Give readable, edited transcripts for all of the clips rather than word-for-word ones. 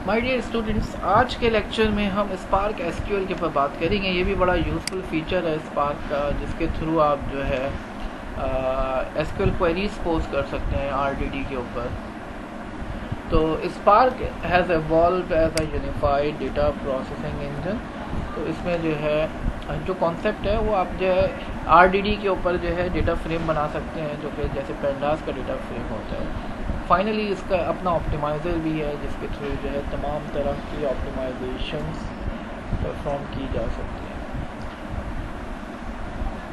My dear students, आज के lecture में हम स्पार्क एसक्यूएल के ऊपर बात करेंगे। ये भी बड़ा यूज़फुल फीचर है स्पार्क का, जिसके थ्रू आप जो है एसक्यूएल क्वेरीज पोस्ट कर सकते हैं आरडीडी के ऊपर। तो Spark has evolved as a unified data processing engine. तो इसमें जो है जो कॉन्सेप्ट है वो आप जो है आरडीडी के ऊपर जो है डेटा फ्रेम बना सकते हैं, जो कि जैसे पेंडास का डेटा फ्रेम होता है। फाइनली इसका अपना ऑप्टिमाइज़र भी है, जिसके थ्रू जो है तमाम तरह की ऑप्टिमाइजेशंस परफॉर्म की जा सकती हैं।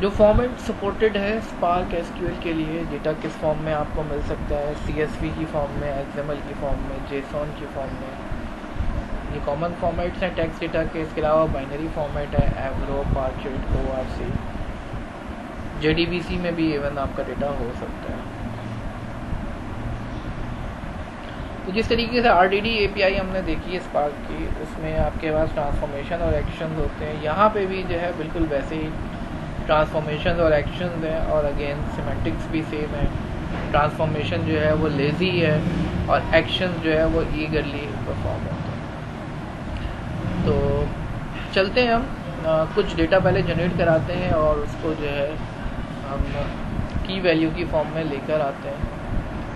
जो फॉर्मेट सपोर्टेड है स्पार्क एसक्यूएल के लिए, डेटा किस फॉर्म में आपको मिल सकता है, सीएसवी की फॉर्म में, एक्सएमएल की फॉर्म में, जेसॉन की फॉर्म में। ये कॉमन फॉर्मेट्स हैं टेक्स्ट डेटा के। इसके अलावा बाइनरी फॉर्मेट है एवरो, पार्चमेंट, ओआरसी, जेडीबीसी में भी इवन आपका डेटा हो सकता है। तो जिस तरीके से आरडीडी एपीआई हमने देखी है स्पार्क की, उसमें आपके पास ट्रांसफॉर्मेशन और एक्शन होते हैं। यहाँ पे भी जो है बिल्कुल वैसे ही ट्रांसफॉर्मेशन और एक्शन हैं, और अगेन सिमेंटिक्स भी सेम है। ट्रांसफॉर्मेशन जो है वो लेजी है और एक्शन जो है वो ईगरली परफॉर्म होते हैं। तो चलते हैं हम कुछ डेटा पहले जनरेट कराते हैं और उसको जो है हम की वैल्यू की फॉर्म में लेकर आते हैं।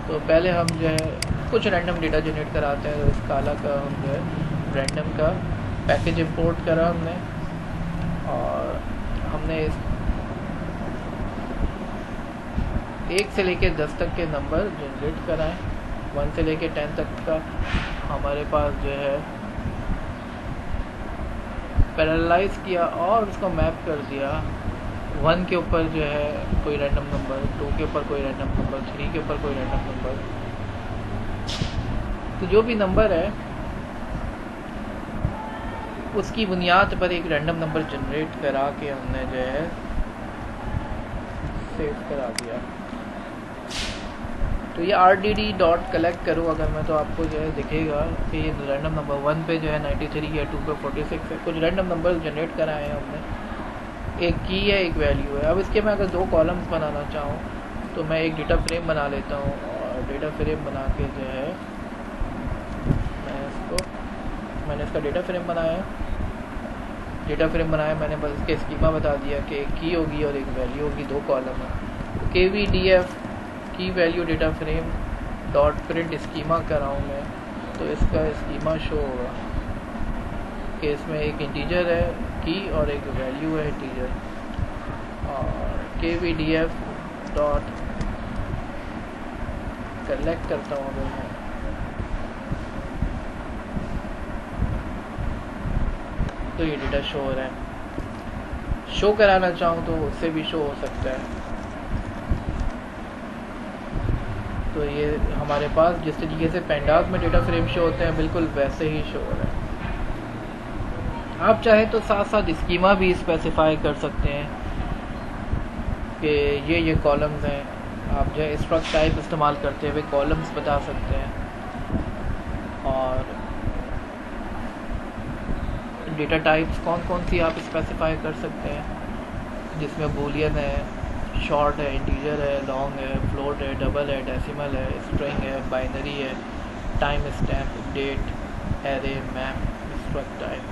तो पहले हम जो है कुछ रैंडम डेटा जनरेट कराते हैं। तो इस काला का हम जो है रैंडम का पैकेज इंपोर्ट करा हमने, और हमने इस 1 से लेकर 10 तक के नंबर जनरेट कराएं। 1 से लेकर 10 तक का हमारे पास जो है पैरेललाइज किया और उसको मैप कर दिया। 1 के ऊपर जो है कोई रैंडम नंबर, 2 के ऊपर कोई रैंडम नंबर, 3 के ऊपर कोई रैंडम नंबर। तो जो भी नंबर है उसकी बुनियाद पर एक रैंडम नंबर जनरेट करा के हमने जो है सेव करा दिया। तो ये RDD कलेक्ट करो अगर मैं, तो आपको जो है दिखेगा कि ये रैंडम नंबर 1 पे जो है 93 है, 2 पे 46 है। कुछ रैंडम नंबर जनरेट कराए हैं हमने। एक की है, एक वैल्यू है। अब इसके मैं अगर 2 कॉलम्स बनाना चाहूँ तो मैं एक डेटा फ्रेम बना लेता हूँ, और डेटा फ्रेम बना के जो है मैंने इसका डेटा फ्रेम बनाया। मैंने बस इसके स्कीमा बता दिया कि एक की होगी और एक वैल्यू होगी, 2 कॉलम है। तो KVDF की value data frame dot print schema कराऊँ मैं, तो इसका स्कीमा शो होगा कि इसमें एक इंटीजर है की और एक वैल्यू है इंटीजर। और KVDF डॉट कलेक्ट करता हूँ अगर मैं, तो ये डेटा शो हो रहा है। शो कराना चाहूँ तो उससे भी शो हो सकता है। तो ये हमारे पास जिस तरीके से पेंडास में डेटा फ्रेम शो होते हैं बिल्कुल वैसे ही शो हो रहा है। आप चाहे तो साथ साथ स्कीमा भी स्पेसिफाई कर सकते हैं कि ये कॉलम्स हैं। आप जो है स्ट्रक्ट टाइप इस्तेमाल करते हुए कॉलम्स बता सकते हैं, और डेटा टाइप्स कौन कौन सी आप स्पेसिफाई कर सकते हैं, जिसमें बूलियन है, शॉर्ट है, इंटीजर है, लॉन्ग है, फ्लोट है, डबल है, डेसिमल है, स्ट्रिंग है, बाइनरी है, time stamp, date, array, map, struct type.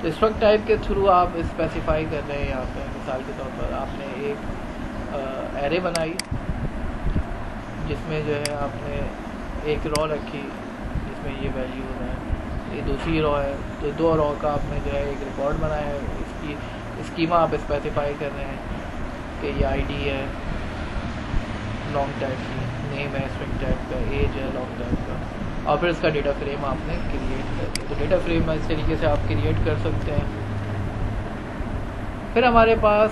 तो स्ट्रक्ट टाइप के थ्रू आप स्पेसिफाई कर रहे हैं। यहाँ पे मिसाल के तौर पर आपने एक एरे बनाई जिसमें जो है आपने एक रॉ रखी जिसमें ये वैल्यू है, ये दूसरी रॉ है, तो 2 रॉ का आपने जो है एक रिकॉर्ड बनाया है। इसकी स्कीमा आप स्पेसिफाई कर रहे हैं कि ये आईडी है लॉन्ग टाइप की, नेम है स्ट्रिंग टाइप का, एज है लॉन्ग टाइप का, और फिर इसका डेटा फ्रेम आपने क्रिएट कर दिया। तो डेटा फ्रेम इस तरीके से आप क्रिएट कर सकते हैं। फिर हमारे पास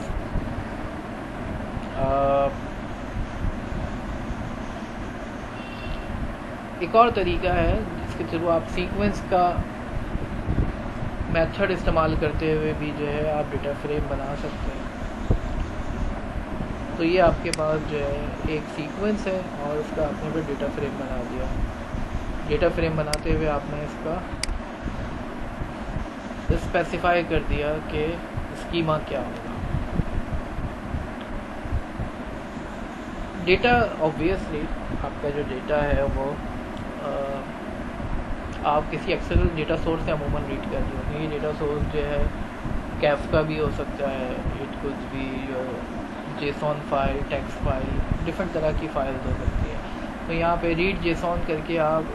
एक और तरीका है जिसके थ्रू आप सीक्वेंस का मेथड इस्तेमाल करते हुए भी जो है आप डेटा फ्रेम बना सकते हैं। तो ये आपके पास जो है एक सीक्वेंस है और उसका आपने फिर डेटा फ्रेम बना दिया। डेटा फ्रेम बनाते हुए आपने इसका स्पेसिफाई कर दिया कि स्कीमा क्या होगा। डेटा ऑब्वियसली आपका जो डेटा है वो आप किसी एक्सटर्नल डेटा सोर्स से अमूमन रीड कर रहे हो। ये डेटा सोर्स जो है कैफ का भी हो सकता है, इट कुछ भी JSON file, text file, different तरह की फाइल्स हो सकती है। तो यहाँ पे रीड जेसॉन करके आप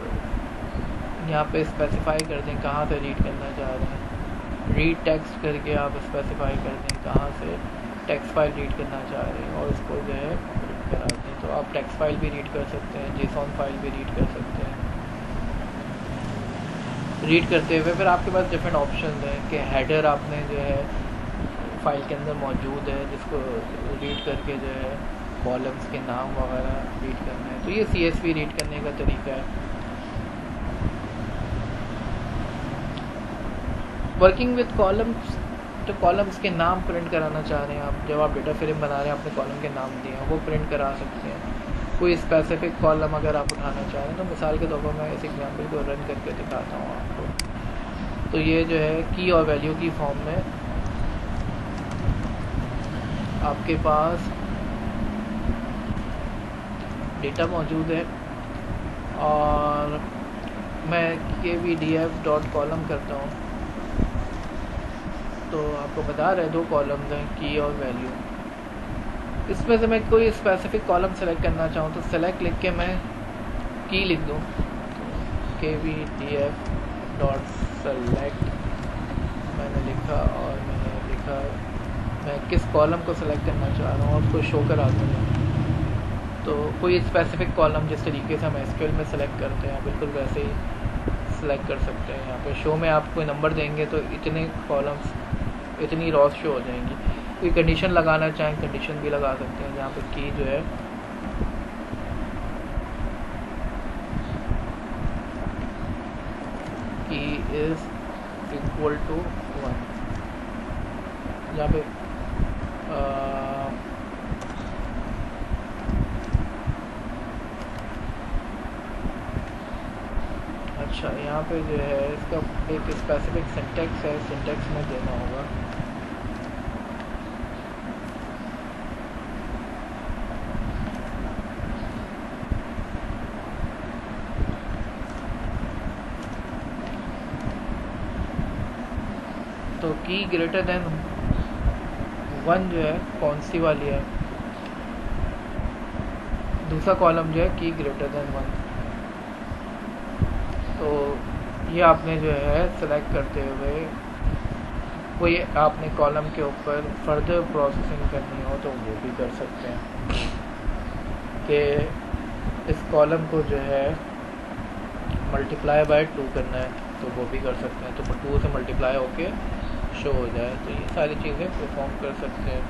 यहाँ पे स्पेसिफाई कर दें कहाँ से रीड करना चाह रहे हैं। रीड टेक्स्ट करके आप स्पेसिफाई कर दें कहाँ से टेक्स्ट फाइल रीड करना चाह रहे हैं और उसको जो है रीड करा दें। तो आप टेक्स्ट फाइल भी रीड कर सकते हैं, जेसॉन फाइल भी रीड कर सकते हैं। रीड करते हुए फिर आपके पास डिफरेंट ऑप्शन हैं कि हेडर आपने जो है फाइल के अंदर मौजूद है जिसको रीड करके जो है कॉलम्स के नाम वगैरह रीड करना है। तो ये CSV रीड करने का तरीका है। वर्किंग विद कॉलम्स, तो कॉलम्स के नाम प्रिंट कराना चाह रहे हैं आप, जब आप डेटा फ्रेम बना रहे हैं अपने कॉलम के नाम दिए हैं वो प्रिंट करा सकते हैं। कोई स्पेसिफिक कॉलम अगर आप उठाना चाह रहे हैं तो मिसाल के तौर पर मैं इस एग्जाम्पल को रन करके दिखाता हूँ आपको। तो ये जो है की और वैल्यू की फॉर्म में आपके पास डेटा मौजूद है और मैं kvdf.column करता हूँ तो आपको बता रहे 2 कॉलम्स हैं की और वैल्यू। इसमें से मैं कोई स्पेसिफिक कॉलम सेलेक्ट करना चाहूँ तो सेलेक्ट लिख के मैं की लिख दूँ, kvdf.select मैंने लिखा और मैंने लिखा मैं किस कॉलम को सेलेक्ट करना चाह रहा हूँ और उसको शो करा दूँगा। तो कोई स्पेसिफिक कॉलम जिस तरीके से हम SQL में सेलेक्ट करते हैं बिल्कुल वैसे ही सेलेक्ट कर सकते हैं। यहाँ पे शो में आप कोई नंबर देंगे तो इतने कॉलम्स, इतनी रॉस शो हो जाएंगी। कोई कंडीशन लगाना चाहें कंडीशन भी लगा सकते हैं जहाँ पे की जो है की इज इक्वल टू 1, जहाँ पे अच्छा यहाँ पे जो है इसका एक स्पेसिफिक सिंटैक्स है, सिंटैक्स में देना होगा। तो की ग्रेटर देन 1 जो है कौन सी वाली है, दूसरा कॉलम जो है की ग्रेटर देन 1। तो ये आपने जो है सेलेक्ट करते हुए कोई आपने कॉलम के ऊपर फर्दर प्रोसेसिंग करनी हो तो वो भी कर सकते हैं कि इस कॉलम को जो है मल्टीप्लाई बाय 2 करना है तो वो भी कर सकते हैं। तो 2 से मल्टीप्लाई होके शो हो जाए। तो ये सारी चीज़ें परफॉर्म कर सकते हैं।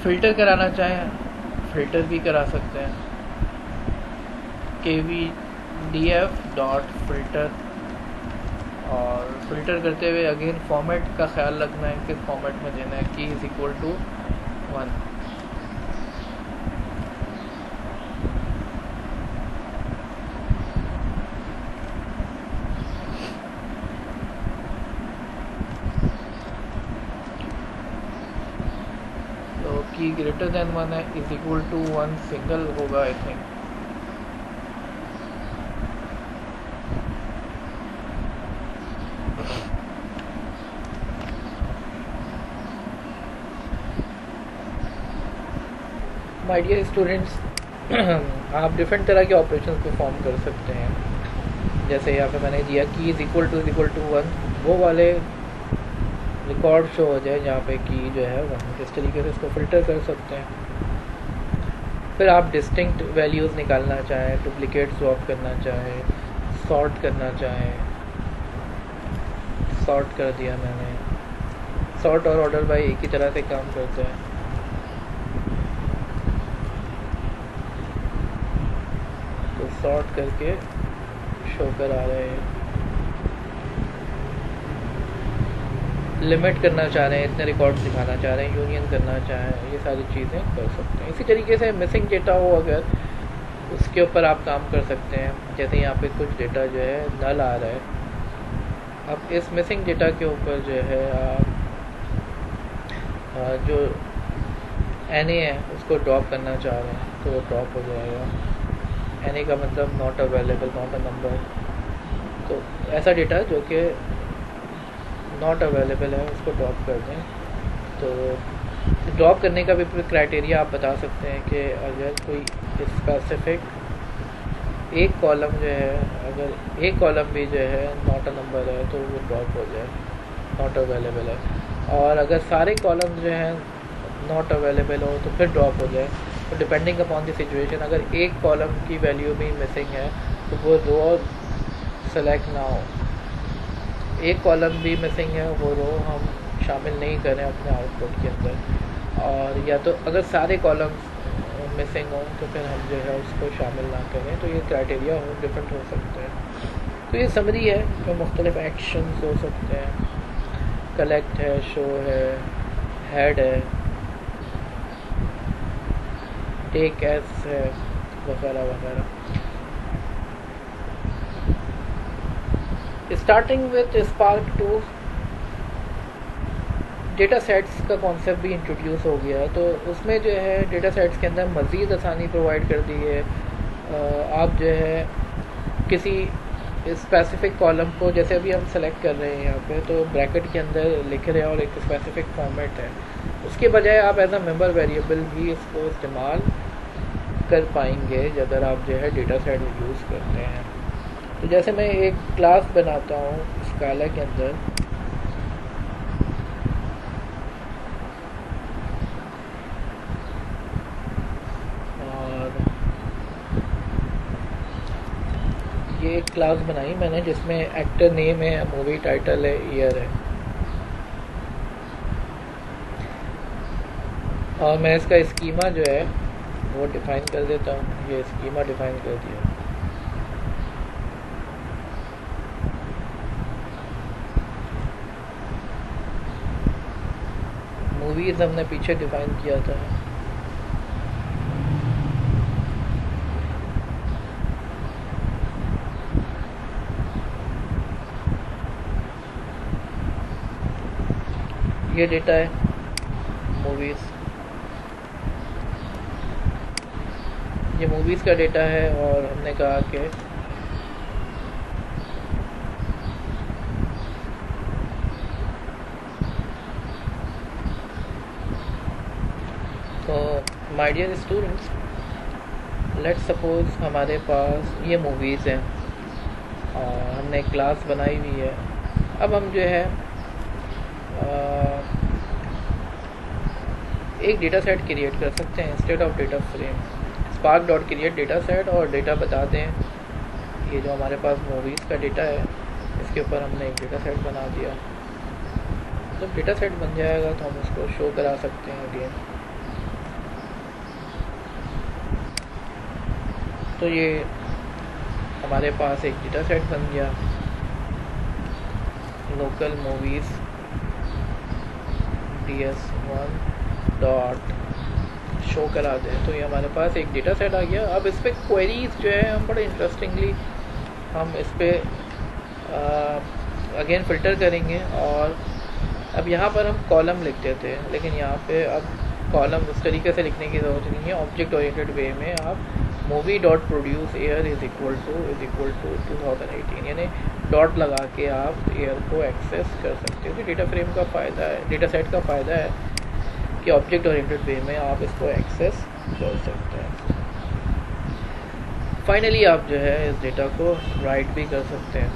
फ़िल्टर कराना चाहें फ़िल्टर भी करा सकते हैं, kvdf.filter। और फ़िल्टर करते हुए अगेन फॉर्मेट का ख्याल रखना है किस फॉर्मेट में देना है, की इज़ इक्वल टू 1। तो की ग्रेटर देन 1 है, इज इक्वल टू 1 सिंगल होगा I think. My dear students, आप डिफरेंट तरह के ऑपरेशंस परफॉर्म कर सकते हैं। जैसे यहाँ पे मैंने दिया की इज़ इक्वल टू 1, वो वाले रिकॉर्ड शो हो जाए जहाँ पे की जो है 1। इस तरीके से इसको फ़िल्टर कर सकते हैं। फिर आप डिस्टिंक्ट वैल्यूज़ निकालना चाहें, डुप्लिकेट स्वैप करना चाहें, सॉर्ट करना चाहें, सॉर्ट कर दिया मैंने। सॉर्ट और ऑर्डर बाय एक ही तरह से काम करते हैं। तो सॉर्ट करके शो करा रहे हैं। लिमिट करना चाह रहे हैं, इतने रिकॉर्ड्स दिखाना चाह रहे हैं, यूनियन करना चाह रहे हैं, ये सारी चीज़ें कर सकते हैं। इसी तरीके से मिसिंग डेटा हो अगर उसके ऊपर आप काम कर सकते हैं। जैसे यहाँ पे कुछ डेटा जो है नल आ रहा है, अब इस मिसिंग डेटा के ऊपर जो है आप जो NA है उसको ड्रॉप करना चाह रहे हैं तो वो ड्रॉप हो जाएगा। एनी का मतलब not available, not a number. तो ऐसा डेटा जो कि नॉट अवेलेबल है उसको ड्रॉप कर दें। तो ड्रॉप करने का भी क्राइटेरिया आप बता सकते हैं कि अगर कोई स्पेसिफिक एक कॉलम जो है, अगर एक कॉलम भी जो है नॉट अ नंबर है तो वो ड्रॉप हो जाए, नॉट अवेलेबल है। और अगर सारे कॉलम जो हैं नॉट अवेलेबल हो तो फिर ड्रॉप हो जाए। तो डिपेंडिंग अपॉन द सिचुएशन, अगर एक कॉलम की वैल्यू भी मिसिंग है तो वो रो सेलेक्ट ना हो। एक कॉलम भी मिसिंग है, वो रो हम शामिल नहीं करें अपने आउटपुट के अंदर। और या तो अगर सारे कॉलम्स मिसिंग हो तो फिर हम जो है उसको शामिल ना करें। तो ये क्राइटेरिया डिफरेंट हो सकते हैं। तो ये समरी है जो मुख्तलिफ एक्शंस हो सकते हैं। कलेक्ट है, शो है, हेड है, टेक एस है, वगैरह वगैरह। Starting with spark 2 data sets का कॉन्सेप्ट भी इंट्रोड्यूस हो गया। तो उसमें जो है डेटा सेट्स के अंदर मज़ीद आसानी प्रोवाइड कर दी है। आप जो है किसी स्पेसिफिक कॉलम को, जैसे अभी हम सेलेक्ट कर रहे हैं यहाँ पे, तो ब्रैकेट के अंदर लिख रहे हैं और एक स्पेसिफिक फॉर्मेट है, उसके बजाय आप एज अ मेंबर वेरिएबल भी इसको इस्तेमाल कर पाएंगे अगर आप जो है डेटा सेट यूज़ करते हैं। तो जैसे मैं एक क्लास बनाता हूँ स्काला के अंदर, और ये एक क्लास बनाई मैंने जिसमें एक्टर नेम है, मूवी टाइटल है, ईयर है, और मैं इसका स्कीमा जो है वो डिफ़ाइन कर देता हूँ। ये स्कीमा डिफ़ाइन कर दिया। मूवीज़ हमने पीछे डिफ़ाइन किया था। ये डेटा है मूवीज़, ये मूवीज़ का डेटा है। और हमने कहा कि तो my dear students, let's suppose हमारे पास ये मूवीज़ हैं और हमने एक क्लास बनाई हुई है। अब हम जो है एक डेटा सेट क्रिएट कर सकते हैं instead of data frame. Spark dot create data set और डेटा बता दें ये जो हमारे पास मूवीज़ का डेटा है, इसके ऊपर हमने एक डेटा सेट बना दिया। जब डेटा सेट बन जाएगा तो हम उसको शो करा सकते हैं अगेन। तो ये हमारे पास एक डेटा सेट बन गया, local movies ds1 dot show करा दें। तो ये हमारे पास एक डेटा सेट आ गया। अब इस पर क्वेरीज जो है हम बड़े इंटरेस्टिंगली हम इस पर अगेन फ़िल्टर करेंगे। और अब यहाँ पर हम कॉलम लिखते थे, लेकिन यहाँ पे अब कॉलम उस तरीके से लिखने की ज़रूरत नहीं है। ऑब्जेक्ट ओरिएंटेड वे में आप movie dot produce air is equal to 2018 यानी डॉट लगा के आप एयर को एक्सेस कर सकते हो। तो डेटा फ्रेम का फ़ायदा है, डेटा सेट का फ़ायदा है कि ऑब्जेक्ट ओरिएंटेड वे में आप इसको एक्सेस कर सकते हैं। फाइनली आप जो है इस डेटा को राइट भी कर सकते हैं।